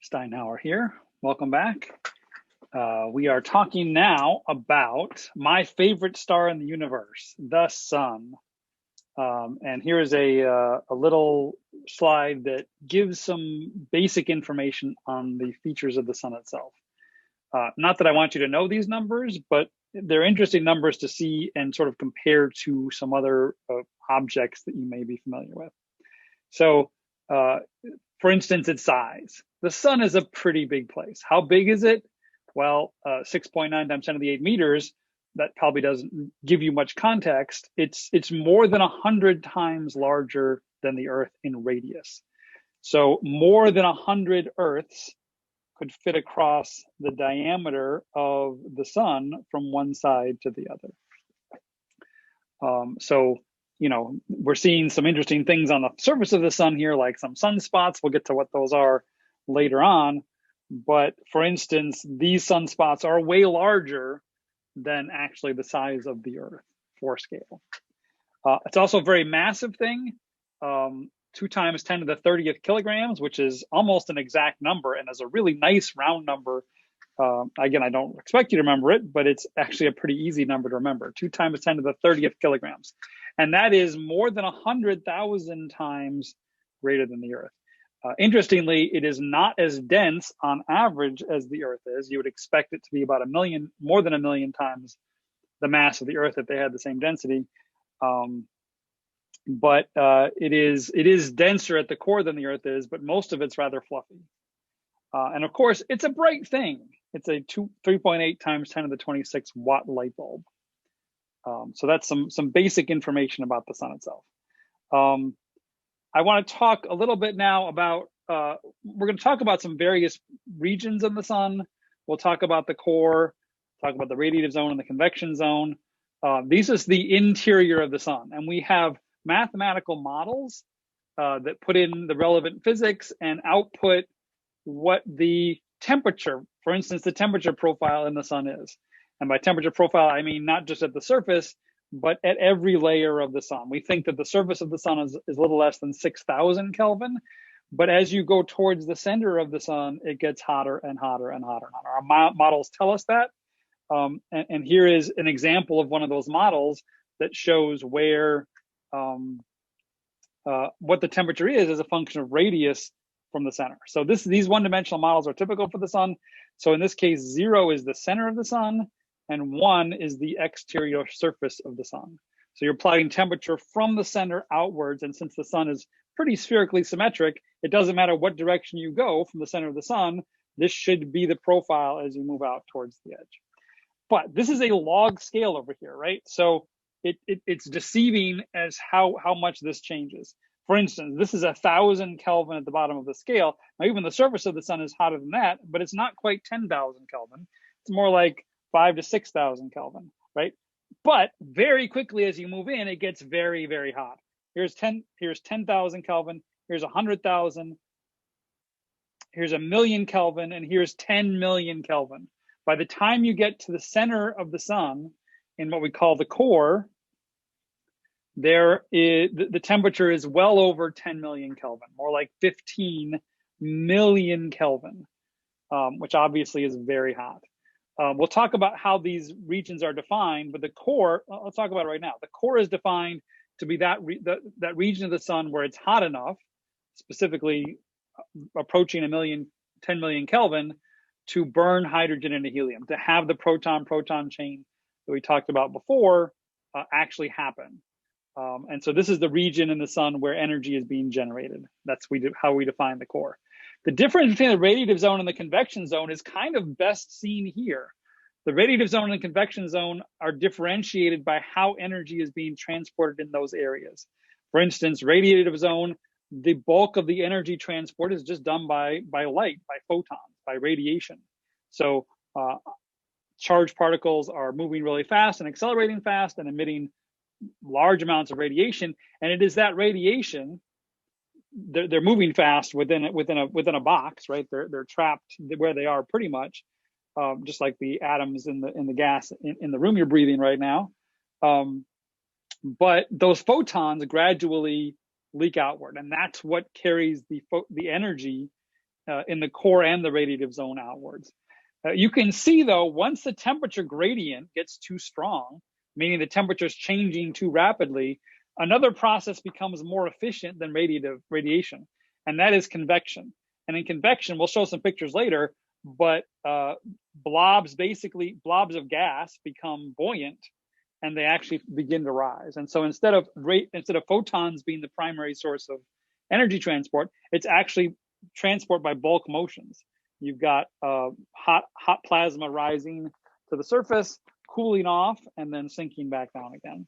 Steinhauer here. Welcome back. We are talking now about my favorite star in the universe, the sun. And here is a little slide that gives some basic information on the features of the sun itself. Not that I want you to know these numbers, but they're interesting numbers to see and sort of compare to some other objects that you may be familiar with. So, for instance, its size. The sun is a pretty big place. How big is it? Well, 6.9 times 10 to the 8 meters. That probably doesn't give you much context. It's more than 100 times larger than the Earth in radius. So more than 100 Earths could fit across the diameter of the sun from one side to the other. So, you know, we're seeing some interesting things on the surface of the sun here, like some sunspots. We'll get to what those are later on. But for instance, these sunspots are way larger than actually the size of the Earth for scale. It's also a very massive thing. 2 times 10 to the 30th kilograms, which is almost an exact number and is a really nice round number. Again, I don't expect you to remember it, but it's actually a pretty easy number to remember. 2 times 10 to the 30th kilograms. And that is more than 100,000 times greater than the Earth. Interestingly, it is not as dense on average as the Earth is. You would expect it to be about more than a million times the mass of the Earth if they had the same density. But it is denser at the core than the Earth is, but most of it's rather fluffy. And of course, it's a bright thing. It's a 3.8 times 10 to the 26 watt light bulb. So that's some basic information about the sun itself. I want to talk a little bit now about, we're going to talk about some various regions of the sun. We'll talk about the core, talk about the radiative zone and the convection zone. This is the interior of the sun. And we have mathematical models that put in the relevant physics and output what the temperature, for instance, the temperature profile in the sun is. And by temperature profile, I mean not just at the surface, but at every layer of the sun. We think that the surface of the sun is a little less than 6,000 Kelvin. But as you go towards the center of the sun, it gets hotter and hotter and hotter and hotter. Our models tell us that. And here is an example of one of those models that shows where what the temperature is as a function of radius from the center. So these one-dimensional models are typical for the sun. So in this case, 0 is the center of the sun, and 1 is the exterior surface of the sun. So you're plotting temperature from the center outwards, and since the sun is pretty spherically symmetric, it doesn't matter what direction you go from the center of the sun, this should be the profile as you move out towards the edge. But this is a log scale over here, right? So it's deceiving as how much this changes. For instance, this is 1,000 Kelvin at the bottom of the scale. Now, even the surface of the sun is hotter than that, but it's not quite 10,000 Kelvin. It's more like 5,000 to 6,000 Kelvin, right? But very quickly as you move in, it gets very, very hot. Here's 10,000 Kelvin, here's 100,000, here's 1,000,000 Kelvin, and here's 10 million Kelvin. By the time you get to the center of the sun, in what we call the core, the temperature is well over 10 million Kelvin, more like 15 million Kelvin, which obviously is very hot. We'll talk about how these regions are defined, but the core, let's talk about it right now. The core is defined to be that region of the sun where it's hot enough, specifically approaching 10 million Kelvin, to burn hydrogen into helium, to have the proton-proton chain that we talked about before actually happen. And so this is the region in the sun where energy is being generated. That's how we define the core. The difference between the radiative zone and the convection zone is kind of best seen here. The radiative zone and the convection zone are differentiated by how energy is being transported in those areas. For instance, radiative zone, the bulk of the energy transport is just done by light, by photons, by radiation. So charged particles are moving really fast and accelerating fast and emitting large amounts of radiation, and it is that radiation, they're moving fast within a box, right? They're trapped where they are pretty much, just like the atoms in the gas in the room you're breathing right now. But those photons gradually leak outward, and that's what carries the energy in the core and the radiative zone outwards. You can see though, once the temperature gradient gets too strong, meaning the temperature is changing too rapidly, another process becomes more efficient than radiation, and that is convection. And in convection, we'll show some pictures later, but blobs of gas become buoyant, and they actually begin to rise. And so instead of photons being the primary source of energy transport, it's actually transport by bulk motions. You've got hot plasma rising to the surface, cooling off, and then sinking back down again.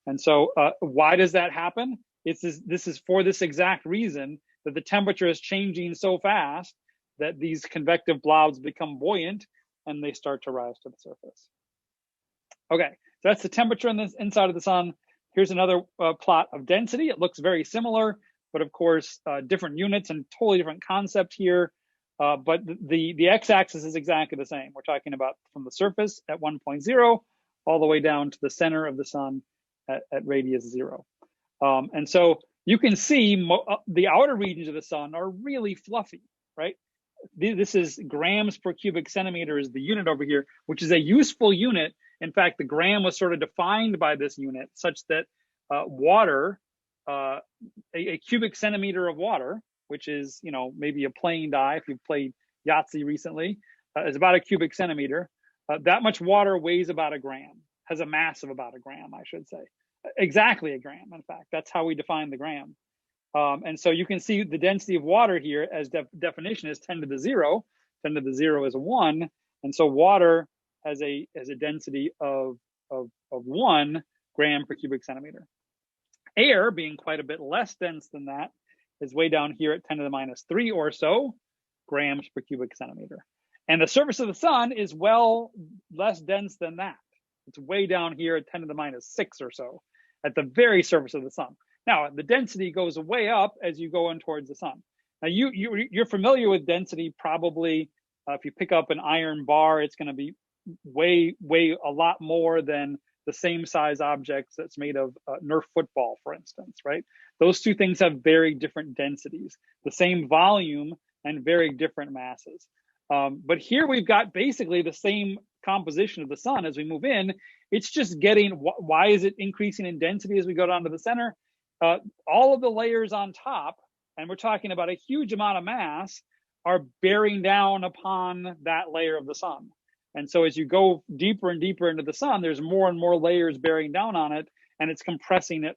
And so why does that happen? This is for this exact reason, that the temperature is changing so fast that these convective blobs become buoyant and they start to rise to the surface. Okay, so that's the temperature in the inside of the sun. Here's another plot of density. It looks very similar, but of course, different units and totally different concept here. But the x-axis is exactly the same. We're talking about from the surface at 1.0 all the way down to the center of the sun at radius 0. And so you can see the outer regions of the sun are really fluffy, right? This is grams per cubic centimeter is the unit over here, which is a useful unit. In fact, the gram was sort of defined by this unit such that water, a cubic centimeter of water, which is, maybe a playing die, if you've played Yahtzee recently, is about a cubic centimeter. That much water weighs about a gram, has a mass of about a gram, I should say. Exactly a gram, in fact. That's how we define the gram. And so you can see the density of water here as definition is 10 to the 0. 10 to the 0 is 1. And so water has a density of 1 gram per cubic centimeter. Air, being quite a bit less dense than that, is way down here at 10 to the minus 3 or so grams per cubic centimeter. And the surface of the sun is well less dense than that. It's way down here at 10 to the minus 6 or so at the very surface of the sun. Now, the density goes way up as you go in towards the sun. Now, you're familiar with density probably. If you pick up an iron bar, it's going to be way a lot more than the same size objects that's made of Nerf football, for instance, right? Those two things have very different densities, the same volume and very different masses. But here we've got basically the same composition of the sun as we move in. It's just getting, why is it increasing in density as we go down to the center? All of the layers on top, and we're talking about a huge amount of mass, are bearing down upon that layer of the sun. And so as you go deeper and deeper into the sun, there's more and more layers bearing down on it, and it's compressing it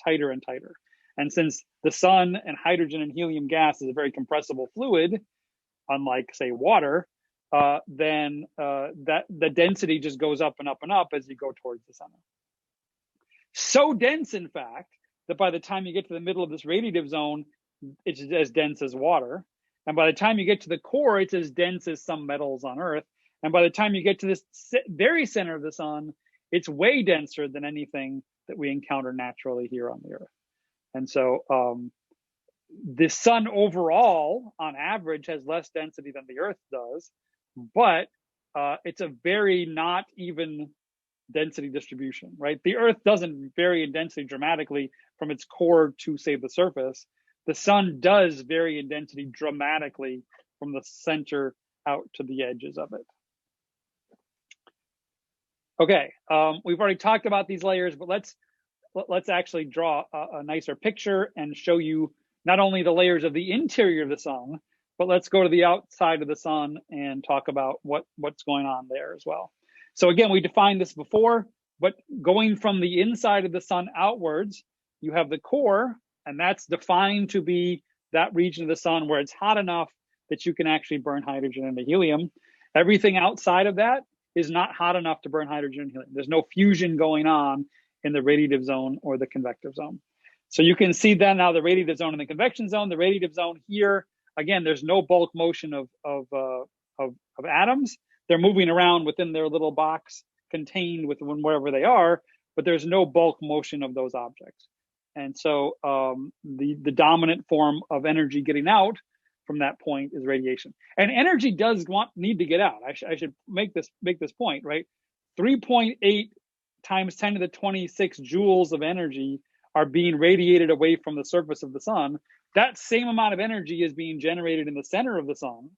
tighter and tighter. And since the sun and hydrogen and helium gas is a very compressible fluid, unlike, say, water, then the density just goes up and up and up as you go towards the center. So dense, in fact, that by the time you get to the middle of this radiative zone, it's as dense as water. And by the time you get to the core, it's as dense as some metals on Earth. And by the time you get to this very center of the sun, it's way denser than anything that we encounter naturally here on the Earth. And so the sun overall, on average, has less density than the Earth does, but it's a very not even density distribution, right? The Earth doesn't vary in density dramatically from its core to, say, the surface. The sun does vary in density dramatically from the center out to the edges of it. Okay, we've already talked about these layers, but let's actually draw a nicer picture and show you not only the layers of the interior of the sun, but let's go to the outside of the sun and talk about what's going on there as well. So again, we defined this before, but going from the inside of the sun outwards, you have the core, and that's defined to be that region of the sun where it's hot enough that you can actually burn hydrogen into helium. Everything outside of that is not hot enough to burn hydrogen and helium. There's no fusion going on in the radiative zone or the convective zone. So you can see then now the radiative zone and the convection zone. The radiative zone here, again, there's no bulk motion of atoms. They're moving around within their little box contained within wherever they are, but there's no bulk motion of those objects. And so the dominant form of energy getting out from that point is radiation. And energy does need to get out. I should make this point, right? 3.8 times 10 to the 26 joules of energy are being radiated away from the surface of the sun that same amount of energy is being generated in the center of the sun.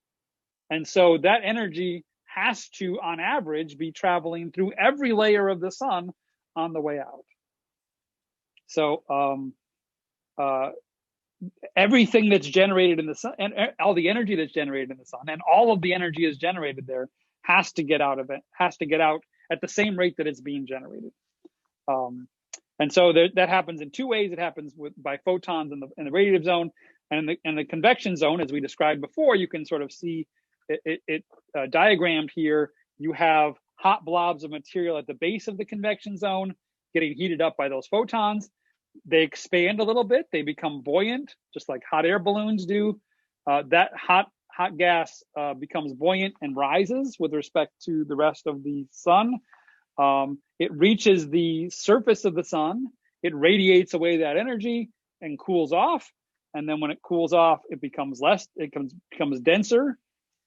And so that energy has to, on average, be traveling through every layer of the sun on the way out. So everything that's generated in the sun, and all the energy that's generated in the sun, and all of the energy is generated there, has to get out of it, has to get out at the same rate that it's being generated. And so that happens in two ways. It happens by photons in the radiative zone, and in the convection zone, as we described before. You can sort of see it diagrammed here. You have hot blobs of material at the base of the convection zone getting heated up by those photons. They expand a little bit. They become buoyant, just like hot air balloons do. That hot gas becomes buoyant and rises with respect to the rest of the sun. It reaches the surface of the sun. It radiates away that energy and cools off. And then when it cools off, it becomes less. It becomes denser,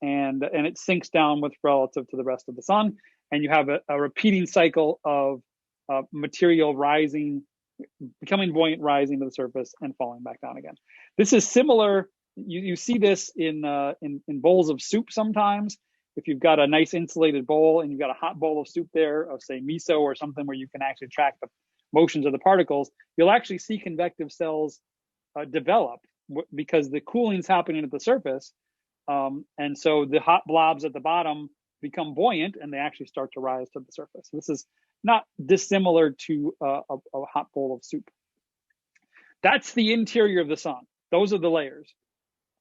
and it sinks down with relative to the rest of the sun. And you have a repeating cycle of material rising, becoming buoyant, rising to the surface, and falling back down again. This is similar. You see this in bowls of soup sometimes. If you've got a nice insulated bowl and you've got a hot bowl of soup there, of say miso or something where you can actually track the motions of the particles, you'll actually see convective cells develop because the cooling's happening at the surface. And so the hot blobs at the bottom become buoyant and they actually start to rise to the surface. This is not dissimilar to a hot bowl of soup. That's the interior of the sun. Those are the layers: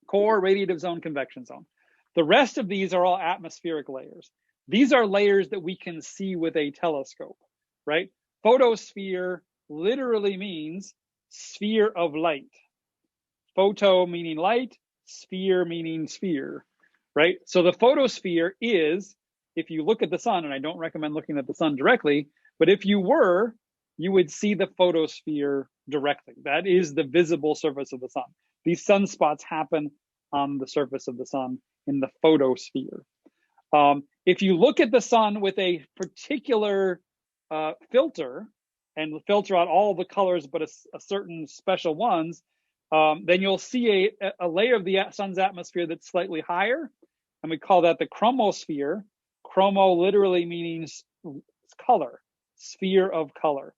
core, radiative zone, convection zone. The rest of these are all atmospheric layers. These are layers that we can see with a telescope, right? Photosphere literally means sphere of light. Photo meaning light, sphere meaning sphere, right? So the photosphere is, if you look at the sun, and I don't recommend looking at the sun directly, but if you were, you would see the photosphere directly. That is the visible surface of the sun. These sunspots happen on the surface of the sun in the photosphere. If you look at the sun with a particular filter and filter out all the colors but a certain special ones, then you'll see a layer of the sun's atmosphere that's slightly higher, and we call that the chromosphere. Chromo literally means color, sphere of color.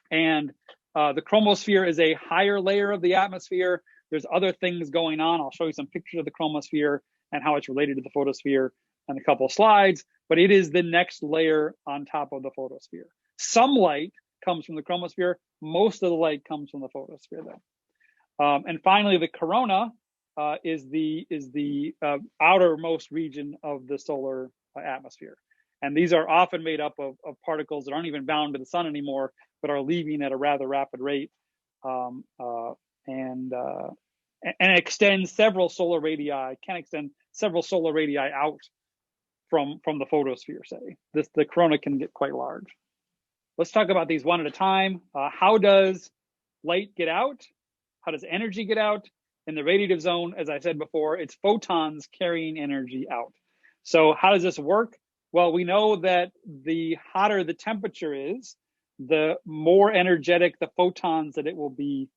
And the chromosphere is a higher layer of the atmosphere. There's other things going on. I'll show you some pictures of the chromosphere and how it's related to the photosphere in a couple of slides, but it is the next layer on top of the photosphere. Some light comes from the chromosphere. Most of the light comes from the photosphere, though. And finally, the corona is the outermost region of the solar atmosphere. And these are often made up of particles that aren't even bound to the sun anymore, but are leaving at a rather rapid rate, and extend several solar radii, out from the photosphere, say. The corona can get quite large. Let's talk about these one at a time. How does light get out? How does energy get out? In the radiative zone, as I said before, it's photons carrying energy out. So how does this work? Well, we know that the hotter the temperature is, the more energetic the photons that it will be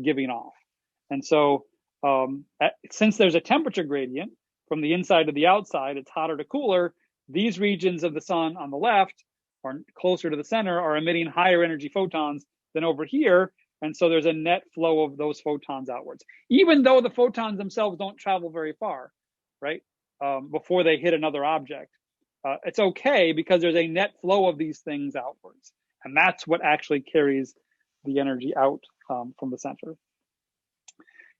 giving off. And so since there's a temperature gradient from the inside to the outside, it's hotter to cooler, these regions of the sun on the left, or closer to the center, are emitting higher energy photons than over here. And so there's a net flow of those photons outwards, even though the photons themselves don't travel very far, right? Before they hit another object. It's okay because there's a net flow of these things outwards. And that's what actually carries the energy out from the center.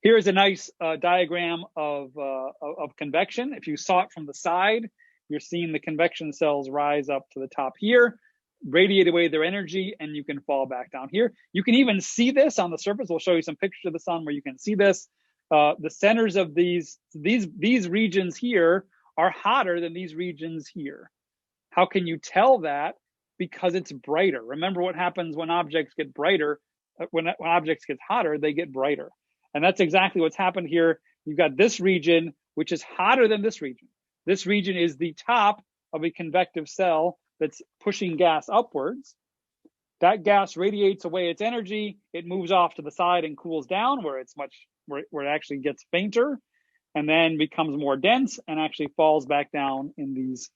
Here's a nice diagram of convection. If you saw it from the side, you're seeing the convection cells rise up to the top here, radiate away their energy, and you can fall back down here. You can even see this on the surface. We'll show you some pictures of the sun where you can see this. The centers of these regions here are hotter than these regions here. How can you tell that? Because it's brighter. Remember what happens when objects get brighter. When objects get hotter, they get brighter. And that's exactly what's happened here. You've got this region, which is hotter than this region. This region is the top of a convective cell that's pushing gas upwards. That gas radiates away its energy. It moves off to the side and cools down where it actually gets fainter, and then becomes more dense and actually falls back down in these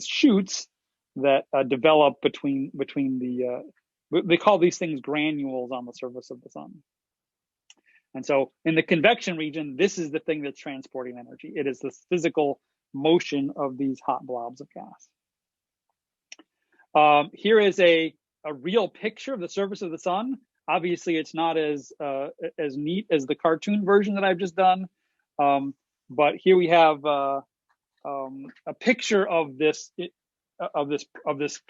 chutes that develop between the they call these things granules on the surface of the sun. And so in the convection region, this is the thing that's transporting energy. It is the physical motion of these hot blobs of gas. Here is a real picture of the surface of the sun. Obviously, it's not as neat as the cartoon version that I've just done, but here we have a picture of this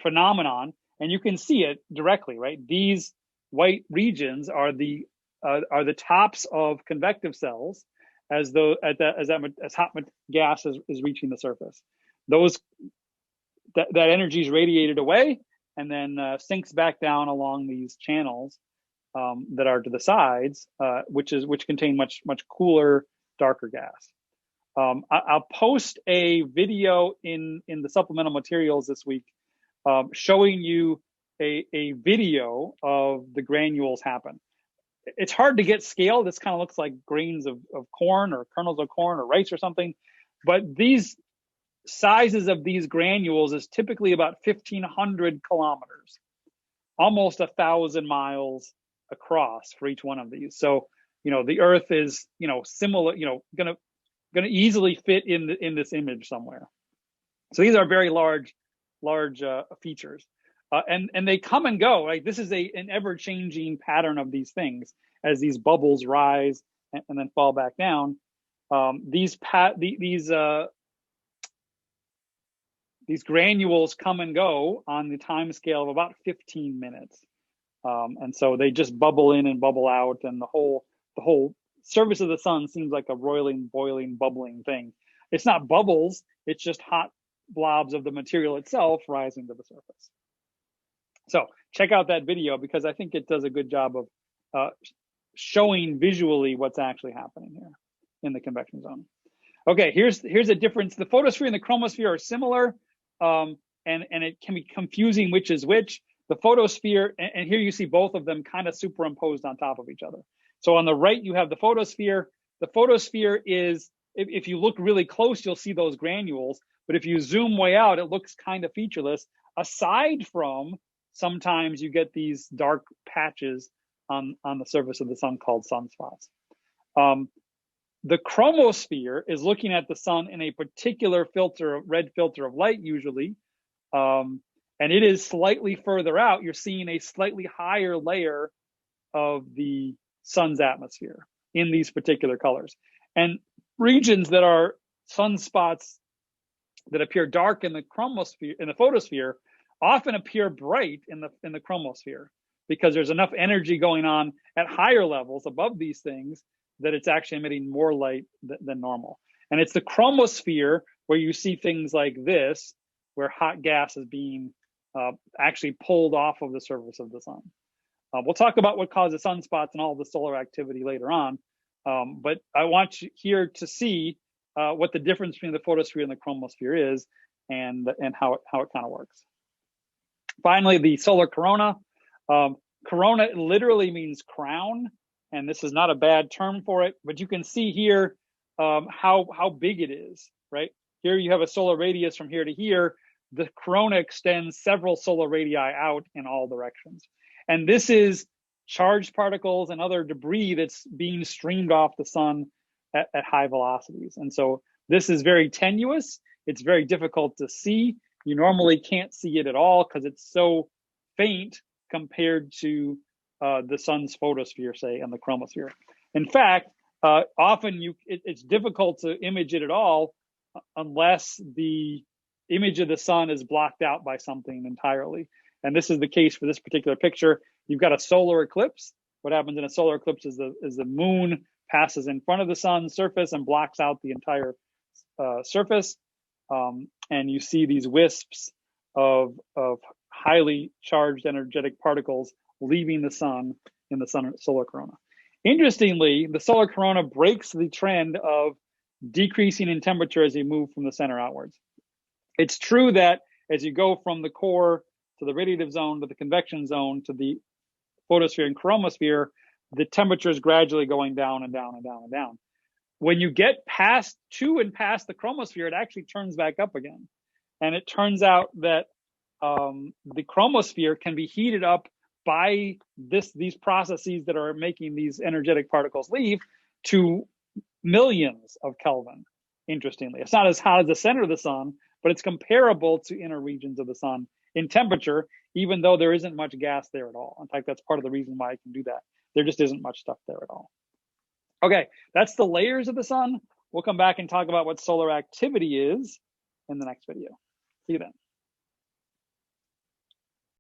phenomenon, and you can see it directly, right? These white regions are the tops of convective cells as hot gas is reaching the surface. That energy is radiated away and then sinks back down along these channels that are to the sides, which contain much cooler, darker gas. I'll post a video in the supplemental materials this week showing you a video of the granules happen. It's hard to get scale. This kind of looks like grains of corn or kernels of corn or rice or something, but these sizes of these granules is typically about 1,500 kilometers, almost 1,000 miles across for each one of these. So, the Earth is, similar, gonna easily fit in this image somewhere. So these are very large features, and they come and go. Right, this is an ever-changing pattern of these things as these bubbles rise and then fall back down. These granules come and go on the time scale of about 15 minutes. And so they just bubble in and bubble out, and the whole surface of the sun seems like a roiling, boiling, bubbling thing. It's not bubbles, it's just hot blobs of the material itself rising to the surface. So check out that video because I think it does a good job of showing visually what's actually happening here in the convection zone. Okay, here's a difference. The photosphere and the chromosphere are similar, and it can be confusing which is which. The photosphere, and here you see both of them kind of superimposed on top of each other. So on the right, you have the photosphere. The photosphere is, if you look really close, you'll see those granules. But if you zoom way out, it looks kind of featureless, aside from sometimes you get these dark patches on the surface of the sun called sunspots. The chromosphere is looking at the sun in a particular red filter of light usually, and it is slightly further out. You're seeing a slightly higher layer of the sun's atmosphere in these particular colors. And regions that are sunspots that appear dark in the chromosphere, in the photosphere, often appear bright in the chromosphere because there's enough energy going on at higher levels above these things that it's actually emitting more light than normal. And it's the chromosphere where you see things like this, where hot gas is being actually pulled off of the surface of the sun. We'll talk about what causes sunspots and all the solar activity later on, but I want you here to see what the difference between the photosphere and the chromosphere is, and how it kind of works. Finally, the solar corona. Corona literally means crown, and this is not a bad term for it, but you can see here how big it is, right? Here you have a solar radius from here to here. The corona extends several solar radii out in all directions. And this is charged particles and other debris that's being streamed off the sun at high velocities. And so this is very tenuous. It's very difficult to see. You normally can't see it at all because it's so faint compared to the sun's photosphere, say, and the chromosphere. In fact, often it's difficult to image it at all unless the image of the sun is blocked out by something entirely. And this is the case for this particular picture. You've got a solar eclipse. What happens in a solar eclipse is the moon passes in front of the sun's surface and blocks out the entire surface. And you see these wisps of highly charged energetic particles leaving the sun in the solar corona. Interestingly, the solar corona breaks the trend of decreasing in temperature as you move from the center outwards. It's true that as you go from the core to the radiative zone, to the convection zone, to the photosphere and chromosphere, the temperature is gradually going down and down and down and down. When you get past the chromosphere, it actually turns back up again. And it turns out that the chromosphere can be heated up by these processes that are making these energetic particles leave to millions of Kelvin, interestingly. It's not as hot as the center of the sun, but it's comparable to inner regions of the sun in temperature, even though there isn't much gas there at all. In fact, that's part of the reason why I can do that. There just isn't much stuff there at all. Okay, that's the layers of the sun. We'll come back and talk about what solar activity is in the next video. See you then.